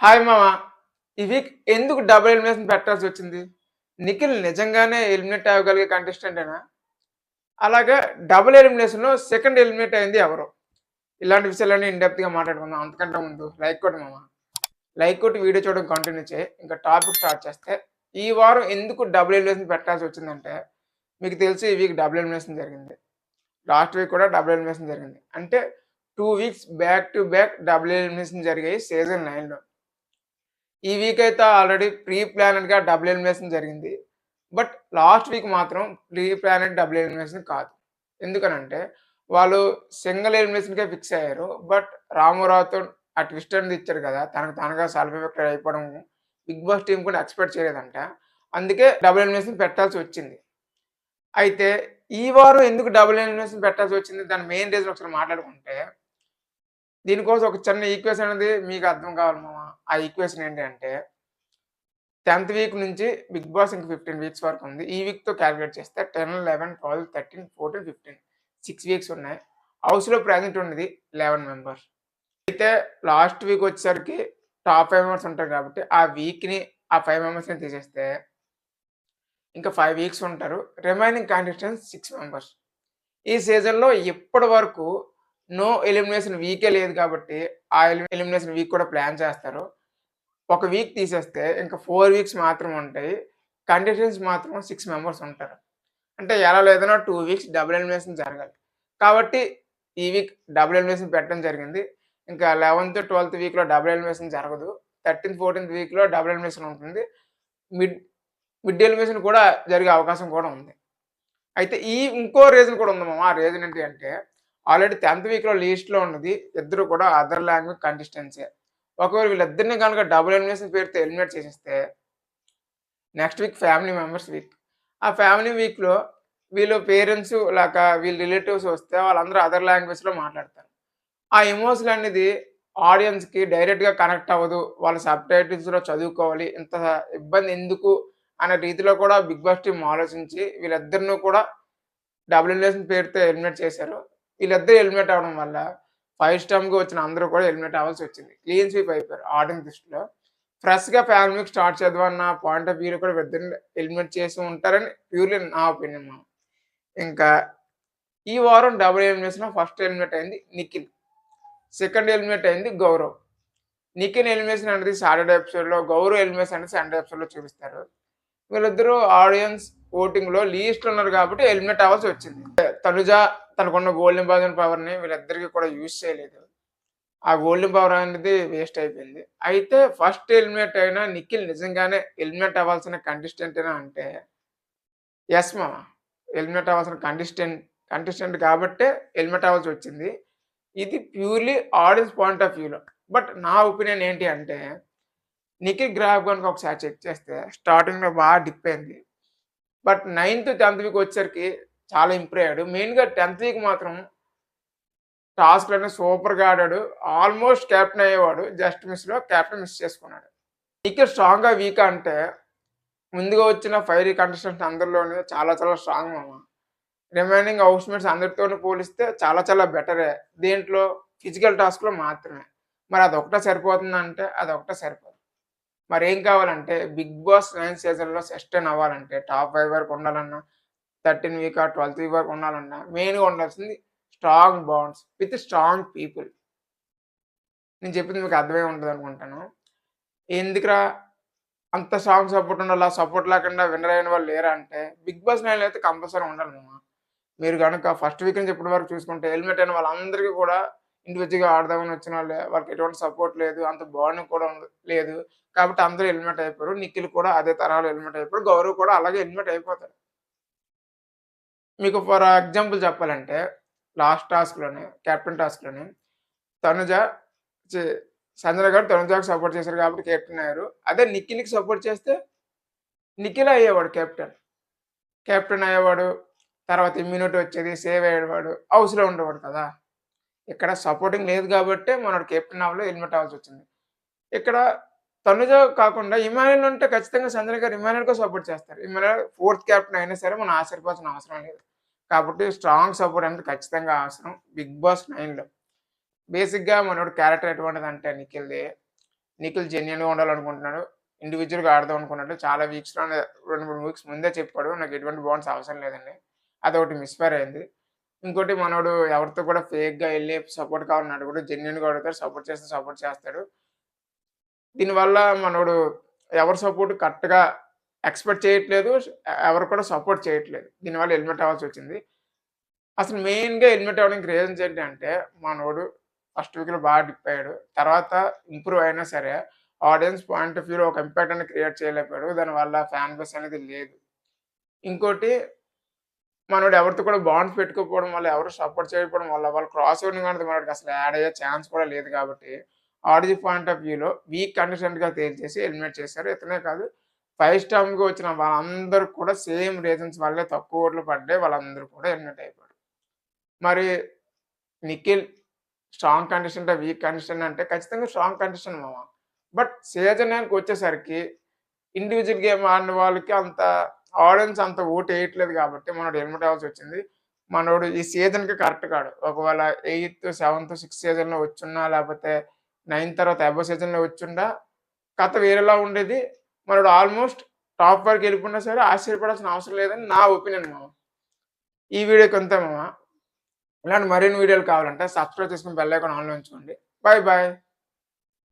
Hi మామ. ఈ week ఎందుకు డబుల్ ఎలిమినేషన్ పెట్టాల్సి వచ్చింది? నిఖిల్ నిజంగానే ఎలిమినేట్ అవ్వగలిగే కంటెస్టెంటేనా? అలాగా డబుల్ ఎలిమినేషన్‌లో సెకండ్ ఎలిమినేట్ అయింది ఎవరు? ఇలాంటి విషయాలన్నీ ఇన్ డెప్త్‌గా మాట్లాడుకుందాం. అంతకంటే ముందు లైక్ కొట్టు మామ. లైక్ కొట్టి వీడియో చూడడం కంటిన్యూ చేయి. ఇంకా టాపిక్ స్టార్ట్ చేస్తే, ఈ వారం ఎందుకు డబుల్ ఎలిమినేషన్ పెట్టాల్సి వచ్చిందంటే, మీకు తెలుసు ఈ వీక్ డబుల్ ఎలిమినేషన్ జరిగింది. లాస్ట్ వీక్ కూడా డబుల్ ఎలిమినేషన్ జరిగింది. అంటే 2 weeks back to back double elimination జరిగాయి సీజన్ 9లో. ఈ వీక్ అయితే ఆల్రెడీ ప్రీ ప్లానెడ్‌గా డబుల్ ఎలిమినేషన్ జరిగింది. బట్ లాస్ట్ వీక్ మాత్రం ప్రీ ప్లానెడ్ డబుల్ ఎలిమినేషన్ కాదు. ఎందుకనంటే వాళ్ళు సింగిల్ ఎలిమినేషన్‌కే ఫిక్స్ అయ్యారు. బట్ రామారావుతో ఆ ట్విస్ట్ అనేది ఇచ్చారు కదా! తనకు తానుగా సెల్ఫ్ ఎఫెక్టెడ్ అయిపోవడం బిగ్ బాస్ టీమ్ కూడా ఎక్స్‌పెక్ట్ చేయలేదంట. అందుకే డబుల్ ఎలిమినేషన్ పెట్టాల్సి వచ్చింది. అయితే ఈ వారం ఎందుకు డబుల్ ఎలిమినేషన్ పెట్టాల్సి వచ్చింది? దాని మెయిన్ రీజన్ ఒకసారి మాట్లాడుకుంటే, దీనికోసం ఒక చిన్న ఈక్వేషన్ అనేది మీకు అర్థం కావాలి మామ. ఆ ఈక్వేషన్ ఏంటి అంటే 10థ్ వీక్ నుంచి బిగ్ బాస్ ఇంక 15 వీక్స్ వరకు ఉంది. ఈ వీక్‌తో కాలిక్యులేట్ చేస్తే 10, 11, 12, 13, 14, 15 6 వీక్స్ ఉన్నాయి. హౌస్‌లో ప్రెజెంట్ ఉన్నది 11 మెంబర్స్. అయితే లాస్ట్ వీక్ వచ్చేసరికి టాప్ 5 మెంబర్స్ ఉంటారు కాబట్టి ఆ వీక్‌ని ఆ 5 మెంబర్స్‌ని తీసేస్తే ఇంకా 5 వీక్స్ ఉంటారు. Remaining contestants 6 members. ఈ సీజన్‌లో ఇప్పటి వరకు నో ఎలిమినేషన్ వీకే లేదు కాబట్టి ఆ ఎలిమినేషన్ వీక్ కూడా ప్లాన్ చేస్తారు. ఒక వీక్ తీసేస్తే ఇంకా 4 వీక్స్ మాత్రమే ఉంటాయి. కంటెస్టెంట్స్ మాత్రం 6 మెంబర్స్ ఉంటారు. అంటే ఎలా లేదన్నా 2 వీక్స్ డబుల్ ఎలిమినేషన్ జరగాలి. కాబట్టి ఈ వీక్ డబుల్ ఎలిమినేషన్ పెట్టడం జరిగింది. ఇంకా 11థ్, 12థ్ వీక్‌లో డబుల్ ఎలిమినేషన్ జరగదు. 13థ్, 14థ్ వీక్‌లో డబుల్ ఎలిమినేషన్ ఉంటుంది. మిడ్ మిడ్ ఎలిమినేషన్ కూడా జరిగే అవకాశం కూడా ఉంది. అయితే ఇంకో రీజన్ కూడా ఉంది మామ. ఆ రీజన్ ఏంటి అంటే ఆల్రెడీ 10థ్ వీక్‌లో లీస్ట్‌లో ఉన్నది ఇద్దరు కూడా అదర్ లాంగ్వేజ్ కంటెస్టెంట్సే. ఒకవేళ వీళ్ళిద్దరిని గనుక డబుల్ ఎలిమినేషన్ పేరుతో ఎలిమినేట్ చేసేస్తే next week family members week. ఆ ఫ్యామిలీ వీక్‌లో వీళ్ళ పేరెంట్స్ వీళ్ళ రిలేటివ్స్ వస్తే వాళ్ళందరూ అదర్ లాంగ్వేజ్‌లో మాట్లాడతారు. ఆ ఎమోషన్ అనేది ఆడియన్స్‌కి డైరెక్ట్‌గా కనెక్ట్ అవ్వదు. వాళ్ళు సబ్‌టైటిల్స్‌లో చదువుకోవాలి. ఇంత ఇబ్బంది ఎందుకు అనే రీతిలో కూడా బిగ్ బాస్ టీమ్ ఆలోచించి వీళ్ళిద్దరిని కూడా డబుల్ ఎలిమినేషన్ పేరుతో ఎలిమినేట్ చేశారు. వీళ్ళిద్దరూ ఎలిమినేట్ అవ్వడం వల్ల 5 స్టార్మ్‌గా వచ్చిన అందరూ కూడా ఎలిమినేట్ అవ్వాల్సొచ్చింది. క్లీన్ స్వీప్ అయిపోయారు ఆడియన్స్ దృష్టిలో. ఫ్రెష్‌గా ఫ్యామిలీ వీక్ స్టార్ట్ చేద్దాం అన్న పాయింట్ ఆఫ్ వ్యూలో కూడా వీళ్ళిద్దరిని ఎలిమినేట్ చేసి ఉంటారని ప్యూర్‌లీ నా ఒపీనియన్ మామ. ఇంకా ఈ వారం డబుల్ ఎలిమినేషన్‌లో ఫస్ట్ ఎలిమినేట్ అయింది నిఖిల్. సెకండ్ ఎలిమినేట్ అయింది గౌరవ్. నిఖిల్ ఎలిమినేషన్ అనేది సాటర్‌డే ఎపిసోడ్‌లో, గౌరవ్ ఎలిమినేషన్ అనేది సండే ఎపిసోడ్‌లో చూపిస్తారు. వీళ్ళిద్దరూ ఆడియన్స్ ఓటింగ్‌లో లీస్ట్‌లో ఉన్నారు కాబట్టి ఎలిమినేట్ అవ్వాల్సి వచ్చింది. తనుజ తనకున్న గోల్డెన్ బాల్ పవర్‌ని వీళ్ళిద్దరికీ కూడా యూజ్ చేయలేదు. ఆ గోల్డెన్ పవర్ అనేది వేస్ట్ అయిపోయింది. అయితే ఫస్ట్ ఎలిమినేట్ అయిన నిఖిల్ నిజంగానే ఎలిమినేట్ అవ్వాల్సిన కంటెస్టెంటేనా అంటే యెస్ మామ. ఎలిమినేట్ అవ్వాల్సిన కంటెస్టెంట్ కాబట్టే ఎలిమినేట్ అవ్వాల్సి వచ్చింది. ఇది ప్యూర్‌లీ ఆడియన్స్ పాయింట్ ఆఫ్ వ్యూలో. బట్ నా ఒపీనియన్ ఏంటి అంటే నిఖిల్ గ్రాఫ్ గనుక ఒకసారి చెక్ చేస్తే స్టార్టింగ్‌లో బాగా డిప్ అయింది. బట్ 9థ్, 10థ్ వీక్ వచ్చేసరికి చాలా ఇంప్రూవ్ అయ్యాడు. మెయిన్‌గా 10థ్ వీక్ మాత్రం టాస్క్‌లన్నీ సూపర్‌గా ఆడాడు. ఆల్‌మోస్ట్ కెప్టెన్ అయ్యేవాడు. జస్ట్ మిస్‌లో కెప్టెన్ మిస్ చేసుకున్నాడు. నిఖిల్ స్ట్రాంగా, వీకా అంటే ముందుగా వచ్చిన 5 కంటెస్టెంట్స్ అందరిలోనే చాలా చాలా స్ట్రాంగ్ మామ. రిమైనింగ్ హౌస్‌మేట్స్ అందరితోని పోలిస్తే చాలా చాలా బెటరే. దేంట్లో ఫిజికల్ టాస్క్‌లో మాత్రమే. మరి అదొక్కటే సరిపోతుందంటే అదొక్కటే సరిపోదు. మరేం కావాలంటే 'బిగ్ బాస్ 9' సీజన్‌లో సస్టైన్ అవ్వాలంటే టాప్ 5 వరకు ఉండాలన్నా, 13 వీక్ 12థ్ వీక్ వరకు ఉండాలన్నా మెయిన్‌గా ఉండాల్సింది strong bonds with strong people. నేను చెప్పింది మీకు అర్థమై ఉంటదనుకుంటాను. ఎందుకురా అంత స్ట్రాంగ్ సపోర్ట్ ఉండాలా? సపోర్ట్ లేకుండా విన్నర్ అయిన వాళ్ళు లేరా అంటే 'బిగ్ బాస్ 9' అయితే కంపల్సరీ ఉండాలి మామ. మీరు గనక ఫస్ట్ వీక్ నుంచి ఇప్పటి వరకు చూసుకుంటే ఎలిమినేట్ అయిన వాళ్ళందరికీ కూడా ఇండివిడ్యువల్‌గా ఆడదామని వచ్చిన వాళ్ళే. వాళ్ళకి ఎటువంటి సపోర్ట్ లేదు. అంత బాండింగ్ కూడా లేదు. కాబట్టి అందరూ ఎలిమినేట్ అయిపోయారు. నిఖిల్ కూడా అదే తరహాలో ఎలిమినేట్ అయిపోయాడు. గౌరవ్ కూడా అలాగే ఎలిమినేట్ అయిపోతాడు. మీకు ఫర్ ఎగ్జాంపుల్ చెప్పాలంటే లాస్ట్ టాస్క్‌లోనే కెప్టెన్ టాస్క్‌లోనే తనుజ చి సంజన గారు తనుజకి సపోర్ట్ చేశారు కాబట్టి కెప్టెన్ అయ్యారు. అదే నిఖిల్‌కి సపోర్ట్ చేస్తే నిఖిలే అయ్యేవాడు కెప్టెన్. కెప్టెన్ అయ్యేవాడు. తర్వాత ఇమ్యూనిటీ వచ్చేది. సేవ్ అయ్యేవాడు. హౌస్‌లో ఉండేవాడు కదా! ఇక్కడ సపోర్టింగ్ లేదు గాబట్టే మనోడు కెప్టెన్ అవ్వలేదు. ఎలిమినేట్ అవ్వాల్సొచ్చింది. ఇక్కడ తనుజ కాకుండా ఇమాన్యుల్ ఉంటే ఖచ్చితంగా సంజన గారు ఇమాన్యుల్‌కే సపోర్ట్ చేస్తారు. ఇమాన్యుల్ ఫోర్త్ కెప్టెన్ అయినా సరే మనం ఆశ్చర్యపోవాల్సిన అవసరం లేదు. కాబట్టి స్ట్రాంగ్ సపోర్ట్ అనేది ఖచ్చితంగా అవసరం 'బిగ్ బాస్ 9'లో. బేసిక్‌గా మనోడి క్యారెక్టర్ ఎటువంటిదంటే నిఖిల్‌ది నిఖిల్ జెన్యూన్‌గా ఉండాలనుకుంటున్నాడు. ఇండివిడ్యువల్‌గా ఆడదాం అనుకున్నాడు. చాలా వీక్స్‌లోనే 2, 3 వీక్స్ ముందే చెప్పాడు. నాకు ఎటువంటి బాండ్స్ అవసరం లేదని. అదొకటి మిస్‌ఫైర్ అయింది. ఇంకోటి మనోడు ఎవరితో కూడా ఫేక్‌గా ఎళ్లి సపోర్ట్ కావాలని అడగడు. జెన్యూన్‌గా అడుగుతాడు. సపోర్ట్ చేస్తే సపోర్ట్ చేస్తాడు. దీనివల్ల మనోడు ఎవరి సపోర్ట్ కరెక్ట్‌గా ఎక్స్‌పెక్ట్ చేయట్లేదు. ఎవరు కూడా సపోర్ట్ చేయట్లేదు. దీనివల్ల ఎలిమినేట్ అవ్వాల్సొచ్చింది. అసలు మెయిన్‌గా ఎలిమినేట్ అవ్వడానికి రీజన్స్ ఏంటంటే, మనోడు ఫస్ట్ వీక్‌లో బాగా డిప్ అయ్యాడు. తర్వాత ఇంప్రూవ్ అయినా సరే, ఆడియన్స్ పాయింట్ ఆఫ్ వ్యూలో ఒక ఇంపాక్ట్ అనేది క్రియేట్ చేయలేకపోయాడు. దానివల్ల ఫ్యాన్ బేస్ అనేది లేదు. ఇంకోటి మనోడు ఎవరితో కూడా బాండ్స్ పెట్టుకోకపోవడం వల్ల, ఎవరు సపోర్ట్ చేయకపోవడం వల్ల, వాళ్ళు క్రాస్ ఓవరింగ్ అనేది మనోడికి అసలు యాడ్ అయ్యే ఛాన్స్ కూడా లేదు కాబట్టి, ఆడియన్స్ పాయింట్ ఆఫ్ వ్యూలో వీక్ కంటెస్టెంట్‌గా తేల్చేసి ఎలిమినేట్ చేశారు. ఇతనే కాదు 5 స్టార్‌గా వచ్చిన వాళ్ళందరూ కూడా సేమ్ రీజన్స్ వల్లే తక్కువ ఓట్లు పడ్డాయి. వాళ్ళందరూ కూడా ఎలిమినేట్ అయిపోయారు. మరి నిఖిల్ స్ట్రాంగ్ కంటెస్టెంటా? వీక్ కంటెస్టెంట్ అంటే ఖచ్చితంగా స్ట్రాంగ్ కంటెస్టెంట్ మామ. బట్ సీజన్ 9కొచ్చేసరికి ఇండివిడ్యువల్ గేమ్ ఆడిన వాళ్ళకి అంత ఆడియన్స్ అంత ఓటేయట్లేదు కాబట్టి మనోడు ఎలిమినేట్ అవ్వాల్సొచ్చింది. మనోడు ఈ సీజన్‌కి కరెక్ట్ కాడు. ఒకవేళ 8, 7, 6 సీజన్‌లో వచ్చున్నా లేపోతే 9 తర్వాత అబోవ్ సీజన్‌లో వచ్చుండా కథ వేరేలా ఉండేది. మనోడు ఆల్‌మోస్ట్ టాప్ వరకు ఎళ్ళిపోయినా సరే ఆశ్చర్యపడాల్సిన అవసరం లేదని నా ఒపీనియన్ మామ. ఈ వీడియోకి ఇంతే మామ. ఇలాంటి మరిన్ని వీడియోలు కావాలంటే సబ్స్క్రైబ్ చేసుకొని బెల్ ఐకాన్ ఆన్‌లో ఉంచుకోండి. Bye bye.